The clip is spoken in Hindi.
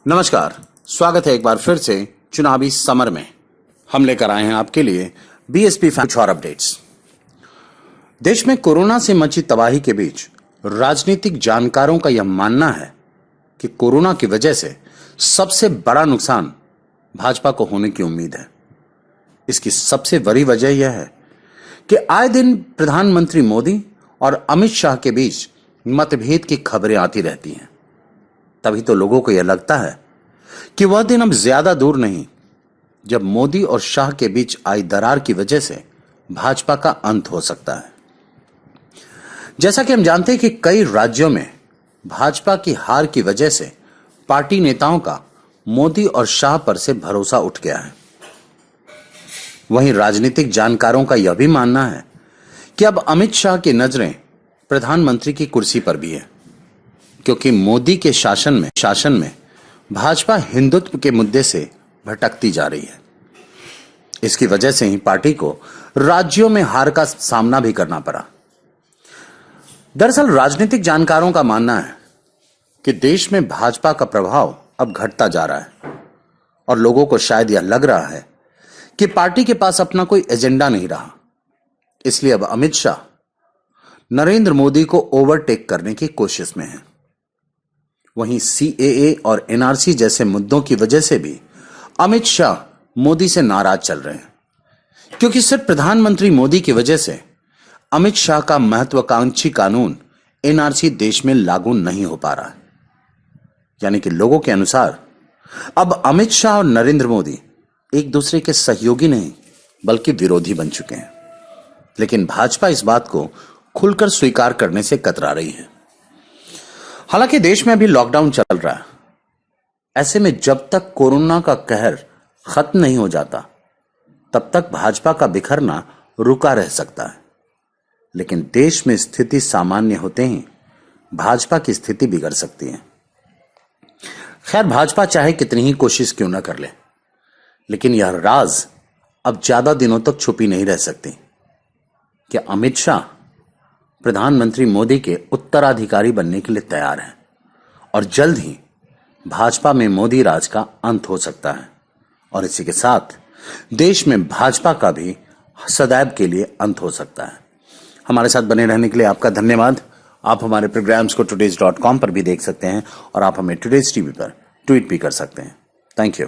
नमस्कार, स्वागत है एक बार फिर से चुनावी समर में। हम लेकर आए हैं आपके लिए बीएसपी कुछ और अपडेट्स। देश में कोरोना से मची तबाही के बीच राजनीतिक जानकारों का यह मानना है कि कोरोना की वजह से सबसे बड़ा नुकसान भाजपा को होने की उम्मीद है। इसकी सबसे बड़ी वजह यह है कि आए दिन प्रधानमंत्री मोदी और अमित शाह के बीच मतभेद की खबरें आती रहती हैं। तभी तो लोगों को यह लगता है कि वह दिन अब ज्यादा दूर नहीं जब मोदी और शाह के बीच आई दरार की वजह से भाजपा का अंत हो सकता है। जैसा कि हम जानते हैं कि कई राज्यों में भाजपा की हार की वजह से पार्टी नेताओं का मोदी और शाह पर से भरोसा उठ गया है। वहीं राजनीतिक जानकारों का यह भी मानना है कि अब अमित शाह की नजरें प्रधानमंत्री की कुर्सी पर भी है, क्योंकि मोदी के शासन में भाजपा हिंदुत्व के मुद्दे से भटकती जा रही है। इसकी वजह से ही पार्टी को राज्यों में हार का सामना भी करना पड़ा। दरअसल राजनीतिक जानकारों का मानना है कि देश में भाजपा का प्रभाव अब घटता जा रहा है और लोगों को शायद यह लग रहा है कि पार्टी के पास अपना कोई एजेंडा नहीं रहा। इसलिए अब अमित शाह नरेंद्र मोदी को ओवरटेक करने की कोशिश में है। वहीं सीएए और एनआरसी जैसे मुद्दों की वजह से भी अमित शाह मोदी से नाराज चल रहे हैं, क्योंकि सिर्फ प्रधानमंत्री मोदी की वजह से अमित शाह का महत्वाकांक्षी कानून एनआरसी देश में लागू नहीं हो पा रहा है। यानी कि लोगों के अनुसार अब अमित शाह और नरेंद्र मोदी एक दूसरे के सहयोगी नहीं बल्कि विरोधी बन चुके हैं। लेकिन भाजपा इस बात को खुलकर स्वीकार करने से कतरा रही है। हालांकि देश में अभी लॉकडाउन चल रहा है। ऐसे में जब तक कोरोना का कहर खत्म नहीं हो जाता तब तक भाजपा का बिखरना रुका रह सकता है। लेकिन देश में स्थिति सामान्य होते ही भाजपा की स्थिति बिगड़ सकती है। खैर, भाजपा चाहे कितनी ही कोशिश क्यों ना कर ले, लेकिन यह राज अब ज्यादा दिनों तक छुपी नहीं रह सकती कि अमित शाह प्रधानमंत्री मोदी के उत्तराधिकारी बनने के लिए तैयार हैं और जल्द ही भाजपा में मोदी राज का अंत हो सकता है और इसी के साथ देश में भाजपा का भी सदैव के लिए अंत हो सकता है। हमारे साथ बने रहने के लिए आपका धन्यवाद। आप हमारे प्रोग्राम्स को today's.com पर भी देख सकते हैं और आप हमें टुडेज टीवी पर ट्वीट भी कर सकते हैं। Thank you.